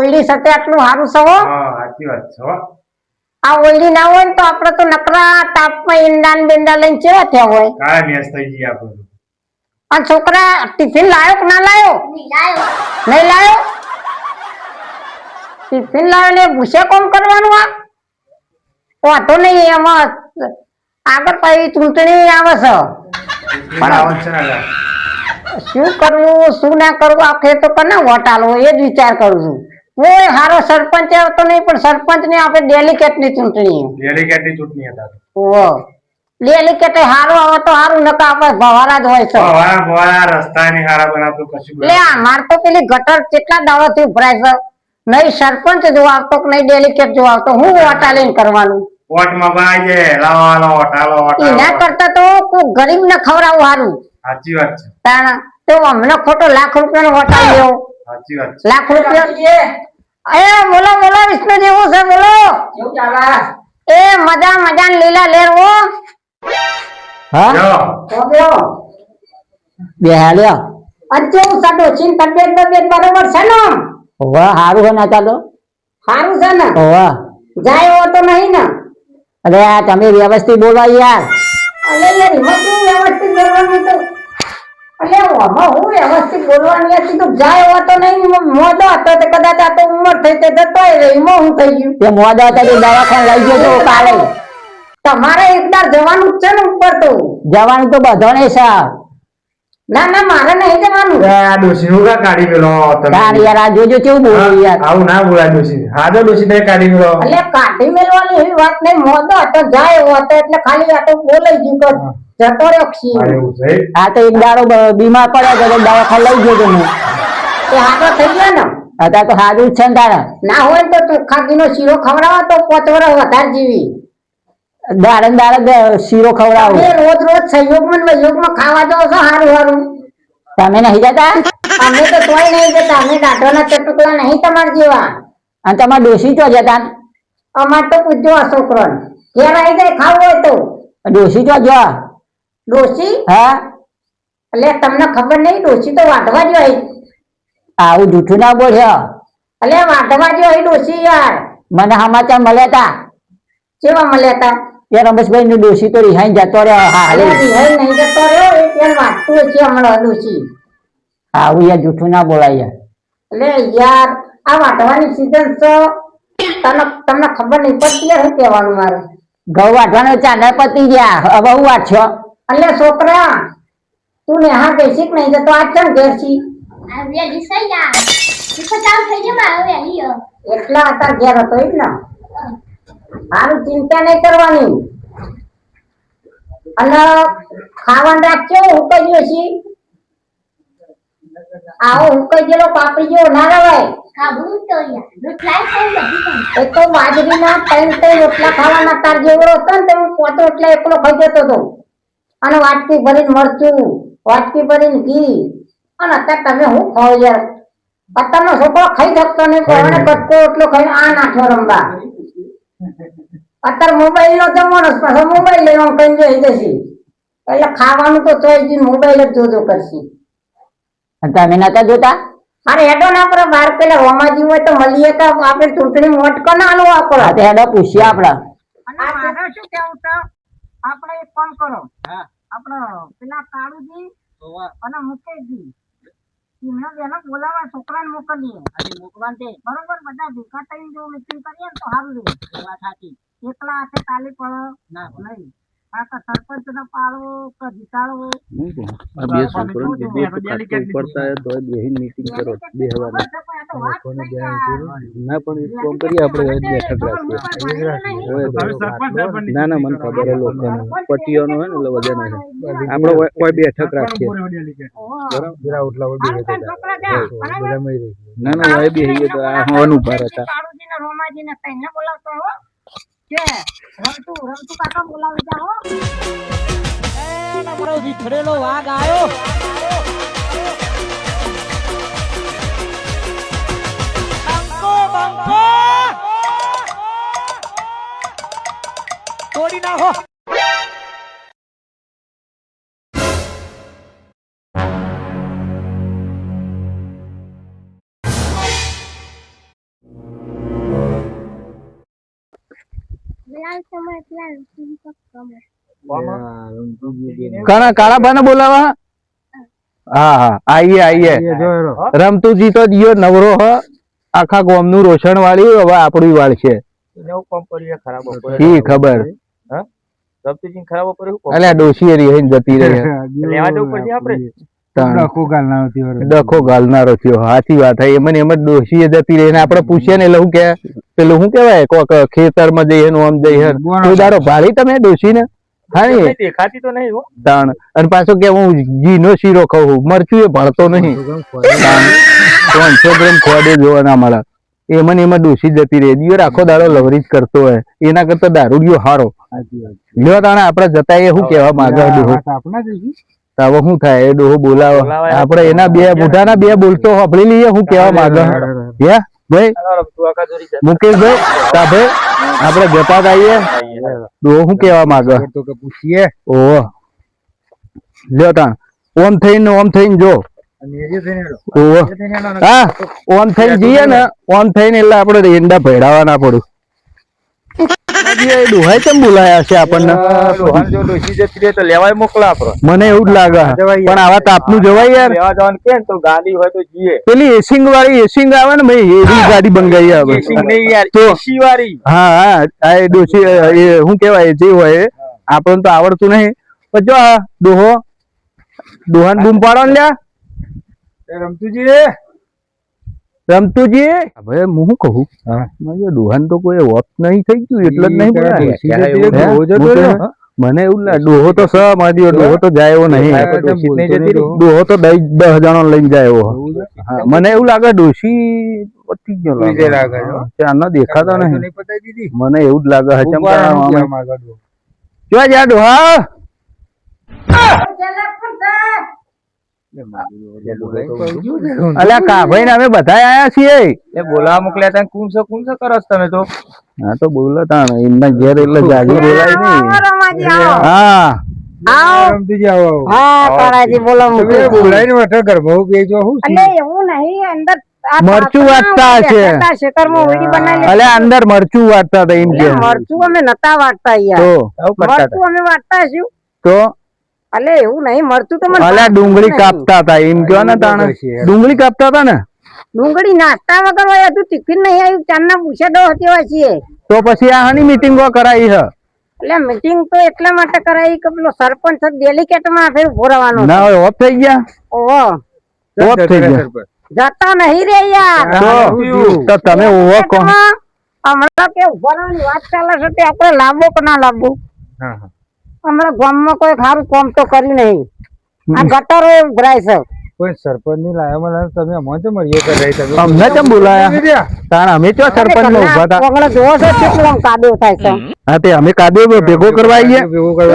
ઓલડી સાથે આટલું સારું છે હો. હા સાચી વાત છે હો. આ ઓલડી ના હોય ને તો આપણે તો નકરા તાપમાં ઈંડા ને બેંડા લઈને કેવા થયા હોય. કાળા મેસ થઈ ગયા આપણે. આ છોકરા ટિફિન લાયો કે ના લાયો? નહીં લાયો. ટિફિન લાવ્યો ને ભૂસે કોમ કરવાનું આ વાંધો નહીં એમાં આગળ પછી ચૂંટણી આવે છે. શું કરવું શું ના કરવું આખરે તો કને વોટ આલવો એ જ વિચાર કરું છું. કોઈ સારો સરપંચ આવતો નહીં પણ સરપંચ ને આપણે ડેલિકેટ ની ચૂંટણી હતા. ડેલિકેટ સારું આવે તો સારું નકા આપણે ભવારા જ હોય છે. રસ્તા ની સારા બનાવતો કશું. લે અમાર તો પેલી ગટર કેટલા દાડાથી ઉભરાય છે. નહીં સરપંચ જો આવતો કે નહીં ડેલિકેટ જો આવતો હું વોટ આલીને કરવાનું. વોટમાં બાય છે લાવો વોટ આલો વોટ. એના કરતા તો કોઈ ગરીબ ને ખવડાવવું સારું. સાચી વાત છે. તાણા તો અમને ખોટો લાખ રૂપિયાનો વોટ આલ્યો. સાચી વાત છે. લાખ રૂપિયા એ બોલો બોલો વિષ્ણુ જેવું છે બોલો. કેવું ચાલે? એ મજા મજા લીલા લેરવો. હા જો બેહાલ્યો અચ્છે હું સાડો ચીન તબિયત બરોબર છે ને? વાહ હારું છે ને ચાલો. હારું છે ને? વાહ જાય એવો તો નહીં ને? અરે આ તમે વ્યવસ્થિત બોલો યાર. અલે યાર એમાં કેવું વ્યવસ્થિત બોલવાનું તો અલે આમાં હું વ્યવસ્થિત બોલવાની હતી તો જાય એવો તો નહીં. મોદો હતો તો કદાચ આ તો ઉંમર થઈ તે જતો રહે એમાં હું થઈ ગયું. તે મોદો હતો તો દવાખાને લઈ ગયો તો કાલે. તમારે એકવાર જવાનું જ છે ને ઉપર તો. જવાનું તો બધાને છે. ના ના મારે નહીં જવાનું. આ ડોસી નું કા કાઢી મેલો તમે. યાર આ જોજો કેવું બોલો યાર. આવું ના બોલાય ડોસી. હા તો ડોસી ને કાઢી મેલો. એટલે કાઢી મેલવાની એવી વાત નહીં. મોદો હતો જાય એવો હતો એટલે ખાલી આ તો બોલાઈ ગયું તો જતો રહ્યો ખી. આ તો એક દાડો બીમાર પડ્યો તો દવાખાને લઈ ગયો તો હું. એ હાથો થઈ ગયો ને? અત્યારે તો સારું જ છે ને તારા. ના હોય તો ચોખ્ખાજીનો શીરો ખવડાવો તો 5 વર્ષ વધારે જીવી. દાડે શીરો ખવડાવો. રોજ રોજ સંયોગમાં ખાવા જાવ છો સારું સારું. તમે નહીં જતા? અમે તો તોય નહીં જતા. અમે દાઢોના ચટુકડા નહીં તમાર જેવા. અને તમારા ડોશી ચો જતા? અમાર તો પૂછજો આ છોકરો ઘેર આવી જાય ખાવું હોય તો. ડોશી ચો જો? ડોશી? હા એટલે તમને ખબર નહીં ડોશી તો વાઢવા જ હોય. આવું જૂઠું ના બોલ્યો. એટલે વાઢવા જ હોય ડોશી યાર. મને સમાચાર મળ્યા તા. કેવા મળ્યા તા? એ રમેશભાઈ નું ડોશી તો રિહાઈ જતો રહ્યો. હા રિહાઈ નહીં જતો રહ્યો એ ત્યાં વાંચતું છે હમણાં ડોશી. આવું યાર જૂઠું ના બોલાય યાર. એટલે યાર આ વાઢવાની સીઝન છે. તમને ખબર નહીં પડતી યાર શું કહેવાનું મારે. ઘઉં વાઢવાનો ચાંદા પતી ગયા હવે હું વાંચો. એટલે છોકરા તું ને હા કહીશી કે નહીં જતો આજ કેમ ઘેર છી? એટલા હતા ઘેર હતો એ જ ને. સારું ચિંતા નહીં કરવાની. અને ખાવાનું રાખજો હુકાઈ ગયો છે. આવો હુકાઈ ગયેલો પાપડી જેવો ના રવાય. એ તો બાજરીના 3 રોટલા ખાવાના તાર જેવડો હતો ને તો 5 રોટલા એકલો ખાઈ જતો હતો. અને વાટકી ભરીને મરચું વાટકી ભરીને ઘી. અને અત્યારે તમે શું ખાવ યાર? અત્યારનો છોકરો ખાઈ શકતો નહીં. કોને કટકો એટલો ખાઈને આ નાખો રમવા. અત્યારે મોબાઈલ નો જમાનો પાછો મોબાઈલ લઈને કઈ જઈ જશે. એટલે ખાવાનું તો ચોઈ જઈને મોબાઈલ જ જોજો કરશે. તમે નતા જોતા? અરે હેડો ના પર બાર પેલા રોમાજી હોય તો મળીએ તો આપણે ચૂંટણી વોટ કોને આલો આપણે? હેડો પૂછીએ આપણે. મારે શું કેવું છે આપણે એક કામ કરો. આપણે પેલા કાળુજી અને મુકેશજી એમને બેનો બોલાવા છોકરાને મોકલીએ. મોકવાન છે બરોબર. બધા ભેગા થઈને જો મીટિંગ કરીએ ને તો સારું રહે. વાત સાચી. એકલા હાથે તાલી પડે ના નહીં. આ તો સરપંચ ને પાડવો કે જીતાડવો. આ બે છોકરો પડતા તો બેહીન મીટિંગ કરો બેહવાની. ના પણ એક કામ કરીએ આપણે બેઠક રાખીએ. ના ના મને ખબર હે લોકોને પટીઓનો હોય ને એટલે વજન હે. આપણે કોઈ બેઠક રાખીએ. ના ના હોય બેહીએ તો આ હોવાનું ઉભા હતા. રોમાજીને કઈને બોલાવતો હો કે રમતું કાકા બોલાવી જા હો. એ નમરો વિખરેલો વાઘ આયો. બંકો તોડી નાખો. કાળા ભાને બોલાવા હા હા આઈએ રમતુજી તો દિયો નવરો હ આખા ગામ નું રોશન વાળી હવે આપડી વાળ છે ખબર અલ્યા ડોશી રહી જતી રહી ડખો ગાલનારો થયો સાચી વાત હે એમ જ ડોશી જતી રહી આપડે પૂછીએ ને એટલે હું કે પેલું શું કેવાય કોક ખેતર માં જઈએ આમ જઈએ કોઈ દાડો ભાળી તમે ડોશી ને હા દેખાતી તો નહીં તાણ અને પાછો કે હું ઘીનો શીરો ખાઉં મરચું એ ભળતો નહીં 300 ગ્રામ ખોડે જોવાના મળે એમાં ડોશી જતી રહી દિયો આખો દાડો લવરી જ કરતો હોય એના કરતા દારૂડિયો હારો લ્યો તાણે આપડે જતા એ શું કેવા માંગે ડોહો હવે શું થાય એ ડોહો બોલાવો આપડે એના બે મોઢાના બે બોલતો સાંભળી લઈએ શું કેવા માંગે હે ભાઈ મુકેશભાઈ સાહેબ આપડે જતા આવીએ ડોહો શું કેવા માંગે પૂછીએ ઓહો લ્યો તાણ ઓમ થઈને જો હા ઓમ થઈને જઈએ ને ઓમ થઈને એટલે આપડે એંડા ભેડાવાના પડું ડોહાઈ કેમ બોલાયા છે આપણને લેવાય મોકલા આપડે મને એવું જ લાગે પણ આવા તાપનું જવાય યાર પેલી એસિંગ વાળી એસિંગ આવે ને ભાઈ એવી ગાડી બંગાઈ આવે હા હા ડોસી શું કેવાય જે હોય આપણને તો આવડતું નહીં પણ જો ડોહાન બૂમ પાડો ને લ્યા રમતુજી હવે હું શું કહું ડોહાન તો કોઈ વોપ નહીં થઈ ગયું એટલે જ નહીં મને એવું લાગે ડોહો તો ડોહો તો જાય એવો નહીં ડોહો તો 10 જણો લઈને જાય એવો મને એવું લાગે ડોશી પતી ગયો ત્યાંનો દેખાતો નહીં મને એવું જ લાગે ક્યાં જા ડોહા અલ્યા કાભાઈ ને અમે બધા આયા છીએ બોલાવા મોકલ્યા તા કોણ છો કરસ તમે તો હા તો બોલો તાણ એમના ઘેર એટલે જાજી બોલાય નહીં હા રમતુજી આવો હા તારાજી બોલો બોલાઈને વઠે ગરબો બેજો હું અલે એવું નહીં અંદર મરચું વાટતા છે શેકરમાં વીડી બનાવી અલે અંદર મરચું વાટતા હતા એમ કે મરચું અમે નતા વાટતા યાર મરચું અમે વાટતા છું તો અલે એવું નહીં મરતું તો મને અલે ડુંગળી કાપતા હતા એમ કયો ને તાણે ડુંગળી કાપતા હતા ને ડુંગળી નાસ્તા વગર હોય તું ટિફિન નહીં આવ્યું ચાંદના પૂછે દો કેવા છીએ તો પછી આ હાની મીટિંગો કરાઈ હ એટલે મીટિંગ તો એટલા માટે કરાઈ કે પેલો સરપંચ ડેલિકેટ માં ફેર ભોરવાનો ના હોય ઓફ થઈ ગયા ઓહો ઓફ થઈ ગયા જતા નહીં રે યાર તો તમે ઓહો કહો હમણાં કે ભરવાની વાત ચાલે છે તે આપણે લાંબો કે ના લાંબો હા હમણાં ગામમાં કોઈ ખારું કામ તો કર્યું નહીં આ ગટરો ઉભરાય છે કોઈ સરપંચ ની લાયા તમે અમને કેમ બોલાયા તાણ અમે તો સરપંચ માં ઉભા હતા ઓગળો જોવો છો કેટલો કાદવ થાય છે હા તે અમે કાદવ ભેગો કરવા આવીએ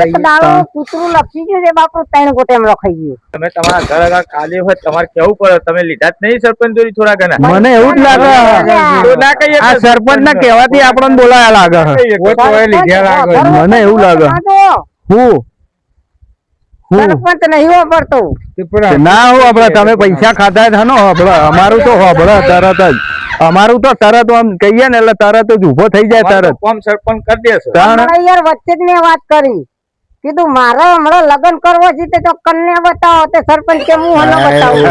એક દાડો કૂતરું લખી ગયું છે બાપુ 3 ગોટેમ લખાઈ ગયું તમે તમારા ઘર આગળ કાદવ હોય તમારે કેવું પડે તમે લીધા જ નહીં સરપંચ જોડી થોડા ઘણા મને એવું જ લાગે તો ના કહીએ આ સરપંચ ના કહેવાથી આપણને બોલાયા લાગે મને એવું લાગે હું સરપંચ નહીં વાપરતો ના હું આપડે તમે પૈસા ખાધા છે અમારું તો તરત જ અમારું તો તરત આમ કહીએ ને એટલે તરત જ ઉભો થઈ જાય તરત કોમ સરપંચ કરી દેશે યાર વચ્ચે જ મેં વાત કરી કીધું મારે હમણાં લગ્ન કરવો છે તો કન્યા બતાવો તે સરપંચ કે હું હલો બતાવું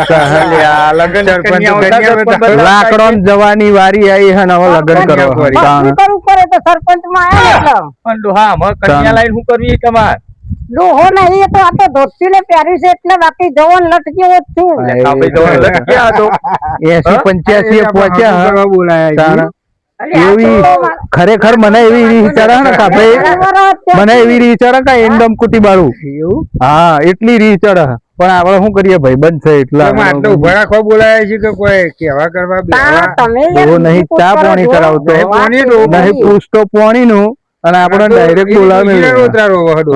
લાકડો જવાની વારી આવી હે હવે લગ્ન કરવા કરવું પડે તો સરપંચ માં આવ્યા પણ હા કન્યા લાઈન શું કરવી તમારે ડોહો નહીં તો આ તો ધોતી ને પહેર્યું છે એટલે બાકી જવાન લટ જેવો છું 80-85 પહોંચ્યા બોલાયા એવી ખરેખર મને એવી રીત ચડે ને કાપે મને એવી રીત ચડે કે એંડમ કુટી બાળું હા એટલી રીત ચડે પણ આપણે શું કરીએ ભાઈ બંધ છે એટલા આટલો ઉભા રાખવા બોલાયા છે કે કોઈ કેવા કરવા નહીં ચા પાણી કરાવતો નહીં પૂછતો પાણી નું અને આપણે ડાયરેક્ટ બોલાવે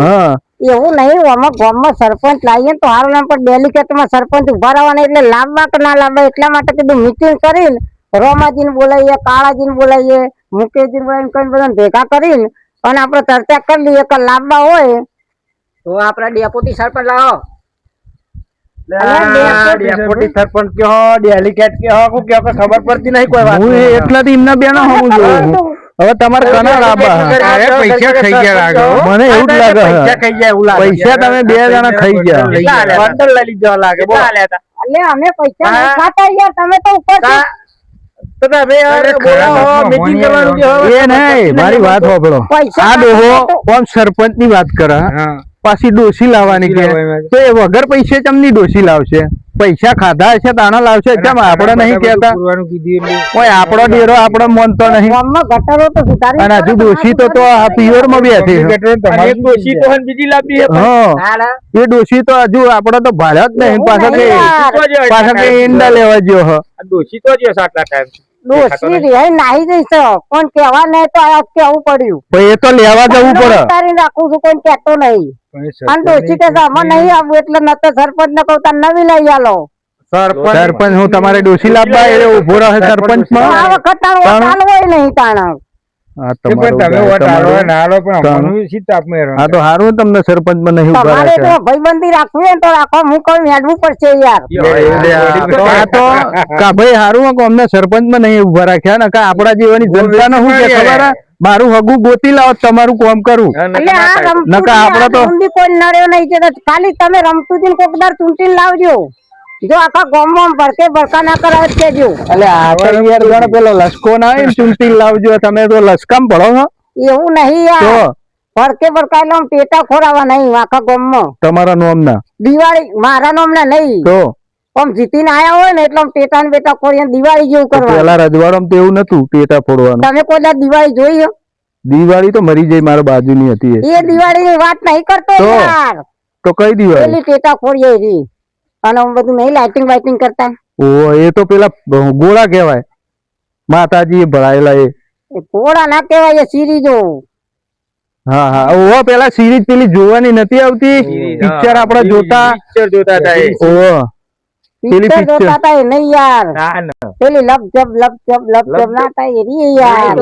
હા એવું નહીં આમાં ગામમાં સરપંચ લાવીએ તો હાલ પણ ડેલિકેટમાં સરપંચ ઉભા રહેવાના એટલે લાંબા કે ના લાંબા એટલા માટે કીધું મીટિંગ કરીને રોમાજીને બોલાવીએ કાળાજીને બોલાવીએ મુકેશજીને બોલાવીને કઈ બધા ભેગા કરીને અને આપણે ચર્ચા કરી લઈએ કે લાંબા હોય તો આપડા ડેપોટી સરપંચ લાવો ડેપોટી સરપંચ કયો ડેલિકેટ કયો ખબર પડતી નહીં કોઈ વાત હું એટલાથી એમના બેનો હું જોઉં હવે તમારે કના લાભ પૈસા ખાઈ ગયા લાગે હો. મને એવું જ લાગે છે. પૈસા ખાઈ ગયા એવું લાગે. પૈસા તમે બે જણા ખાઈ ગયા. બંડલ લઈ લીધો લાગે બોલો. એટલે અમે પૈસા નહીં ખાતા યાર, તમે તો ઉપર તો તમે યાર બોલાવો મીટિંગ કરવાનું છે હવે. એ નહીં, મારી વાત સાંભળો. પૈસા આ ડોહો કોમ સરપંચ ની વાત કરે, હા. પાછી ડોસી લાવવાની કે તો એ વગર પૈસે ચમની ડોસી લાવશે? પૈસા ખાધા હશે તાણા લાવશે. કેમ આપણે નહીં કેતા? પૂરવાનું કીધું એટલે કોઈ આપણો ડેરો આપણો માનતો નહીં. ગામમાં ગટરો તો સુધારી અને હજુ ડોસી તો આ પિયર માં બેઠી છે. અને એક ડોશી તો હન બીજી લાવી છે. હા, એ ડોસી તો હજુ આપડે તો ભાડ્યા જ નહીં. પાછા કે પાછા કે ઈંડા લેવા ગયો હ. આ ડોશી તો જ આટલા ટાઈમ ડોસી રે નાહી જઈશ પણ કેવા નહીં તો આ કેવું પડ્યું. પણ એ તો લેવા જવું પડે. ઉતારી રાખું છું, કોઈ કહેતો નહીં. અને ડોસી કે આમાં નહીં આવું એટલે ન તો સરપંચ ને કહું તાર નવી લઈ આલો. સરપંચ હું તમારે ડોસી લાવવા એટલે ઉભો રહે સરપંચ આ માં. વખત તારો ચાલ હોય નહીં તાણ. હા, તમે તમારું વોટ આલો તમારું. ના આલો પણ અમનું શી તાપ મેં હા, તો હારું તમને સરપંચ માં નહીં ઉભા તમારે તો રાખ્યા. ભાઈબંધી રાખવી હોય ને તો રાખો, હું કઈ મેળવું પડશે યાર. આ તો કા ભાઈ હારું કે અમને સરપંચ માં નહીં ઉભા રાખ્યા ને કા આપડા જેવાની જનતા ને શું કે ખબર હે? મારું હગું ગોતી લાવો તમારું કામ કરું. એટલે આ નકા આપડે તો રમતુજી કોઈ નડ્યો નહીં છે તો ખાલી તમે રમતુજી કોકદાર ચૂંટીને લાવજો. જો આખા ગામમાં ભડકા ના કરાવે જ કેજો. એટલે આપણે યાર ગણ પેલો લસકો ના હોય ને ચૂંટી લાવજો. તમે તો લસકામ પડો છો એવું નહીં તો યાર, ભડકા લો પેટા ખોરાવા નહીં આખા ગામમાં. તમારા નોમ ના દિવાળી મારા નામ ના નહીં, તો આમ જીતીને આયા હોય ને એટલે પેટા ને બેટા ખોરી દિવાળી જેવું કરવા. પેલા રજવાડમ તો એવું નતું ટેટા ફોડવાનું. તમે કોઈ દાડો દિવાળી જોઈ હો? દિવાળી તો મરી જઈ મારા બાજુની હતી એ. એ દિવાળી ની વાત નહીં કરતો તો યાર. તો કઈ દિવાળી? પેલી ટેટા ખોરીએ રી અને આમ બધું નહીં લાઇટિંગ વાઇટિંગ કરતા. ઓ એ તો પેલા ગોળા કહેવાય, માતાજી ભરાયેલા એ. એ ઘોડા ના કહેવાય, એ સિરીજો. હા હા, ઓહો પેલા સિરીઝ પેલી જોવાની નથી આવતી પિક્ચર આપડે જોતા. પિક્ચર જોતા હતા એ. ઓહો પેલી પિક્ચર picture. જોતા હતા એ નહીં યાર. ના ના પેલી લપ ના થાય એ રી યાર.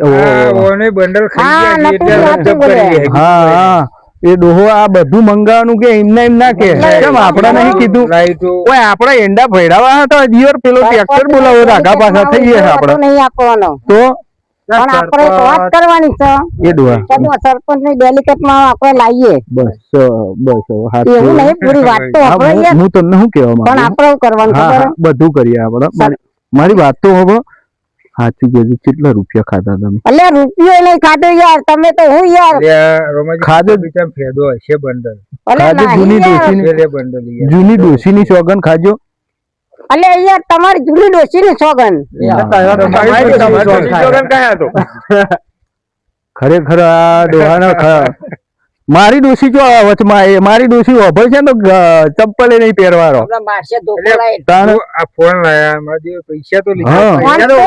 ઓહો. ઓને બંડલ હા, ખાઈ નતું ગયા સાચું એટલે બોલે. હા હા, એ ડોહો આ બધું મંગાવવાનું કે એમને એમ ના કે કેમ આપડે નહીં કીધું? લાઈટો ઓય આપણે એંડા ભેડાવા હતા દિયોર પેલો ટ્રેક્ટર બોલાવો રાગા પાછા થઈ ગયા આપડે નહીં આપવાનો તો. પણ આપણે તો વાત કરવાની છે. એ ડોહા કદો સરપંચ ની ડેલિકેટ માં આપણે લાવીએ. બસ બસ હાથ એવું નહીં, પૂરી વાત તો હા, આપણે યાર. હું તમને શું કહેવા પણ માંગુ? આપણે એવું કરવાનું હા ખબર હા, બધું કરીએ આપણે. મારી વાત તો હવે સાચી કહેજો, કેટલા રૂપિયા ખાધા તમે? એટલે રૂપિયો નહીં ખાધો યાર, તમે તો હું યાર. રોમાજી ખાધો બીજા ફેદો હશે બંડલ અલે ખાધો જૂની નહીં યાર. ડોશીની પેલે બંડલ યાર. જૂની ડોશીની સોગન ખાજો. અલે યાર તમારી જૂની ડોશી ની સોગન. તમારી સોગન કયા હતો? ખરેખર આ ડોહાના મારી ડોશી જો વચમાં એ મારી ડોશી ઓભળ છે ને તો ચપ્પલે નહીં પહેરવાનો. તાણ આ ફોન લાયા મારા જે પૈસા તો હા. ફોન તો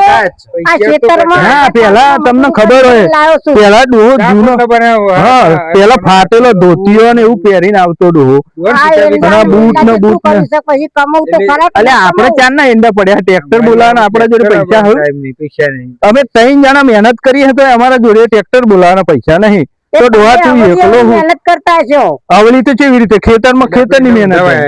આ ખેતરમાં હા, પેલા તમને ખબર હોય લાવ્યો છું. પેલા ડોહો જૂનો હા પેલા ફાટેલો ધોતીઓ ને એવું પહેરીને આવતો ડોહો. આ એંડા અને બૂટ ને તું બૂટ ને. કરી શકે, પછી કમાવું તો ખરા કે એટલે ના આપણે કમાવું? ચાર ના એંડા પડ્યા ટ્રેક્ટર બોલાવવાના આપણા જોડે પૈસા હોય. પૈસા નહીં અમે 3 જણા મહેનત કરીએ તો અમારા જોડે ટ્રેક્ટર બોલાવવાના પૈસા નહીં. એ તો ડોહા તું તમે એકલો હું મહેનત કરતા છો. આવલી તો કેવી રીતે ખેતરમાં ખેતરની મહેનત હોય.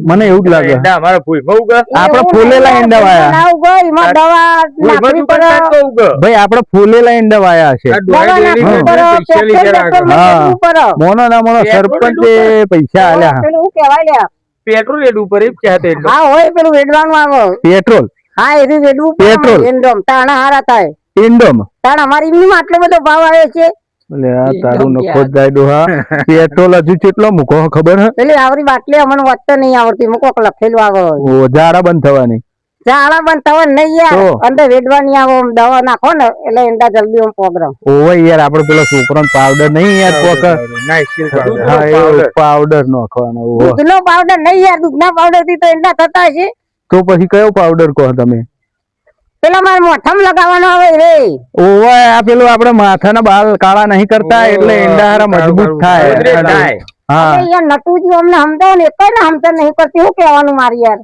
મને એવું જ લાગે અમારા ભૂલમાં ઉગા આપણે એવું ફોલેલા નહીં એંડા યાર, વાયા. ના ઉગો, એમાં દવા નાખવી પડે. ભાઈ આપણે ફોલેલા એંડા વાયા છે. દવા નાખવી પડે, પેટ્રોલ હા. નાખવું પડે. મોનો ના મોનો સરપંચે પૈસા આલ્યા. પેલું શું કહેવાય લ્યા? પેટ્રોલ રેડ ઉપર એમ કહેતે હા હોય પેલું વેડવાનું આવે. પેટ્રોલ હા એ રહ્યું વેડવું પેટ્રોલ. પડે. એન્ડમ તાણા હારા થાય. ઇન્ડોમ તાણ અમારી એમની માં આટલો બધો ભાવ આવે છે. એટલે આ તારું નખો જ જાય ડોહા. પેટ્રોલ હજુ કેટલો મૂકો ખબર હે? પેલી આવરી બાટલી અમને વાંચતો નહીં આવડતી, કોક લખેલું આવે. ઓ ઝાડા બંધ થવાની. ઝાડા બંધ થવા નહીં યાર, તો? અંદર વેડવાની આવે, આમ દવા નાખો ને એટલે એંડા જલ્દી આમ પ્રોગ્રામ. ઓય યાર આપણે પેલો છોકરાનો પાવડર નહીં યાર કોક. હા એ પાવડર નાખવાનો. ઓહો. દૂધનો પાવડર નહીં યાર, દૂધના પાવડર થી તો એંડા થતા છે. તો પછી કયો પાવડર કહો તમે? પેલા મારે મોઠામાં લગાવવાનો આવે રે. ઓય આ પેલું આપણે માથાના બાલ કાળા નહીં કરતા એટલે ઈંડા હારા મજબૂત થાય. હા અરે યાર નટુજી અમને સમજાવો ને, એક ને સમજણ નહીં કરતી, શું કહેવાનું મારી યાર.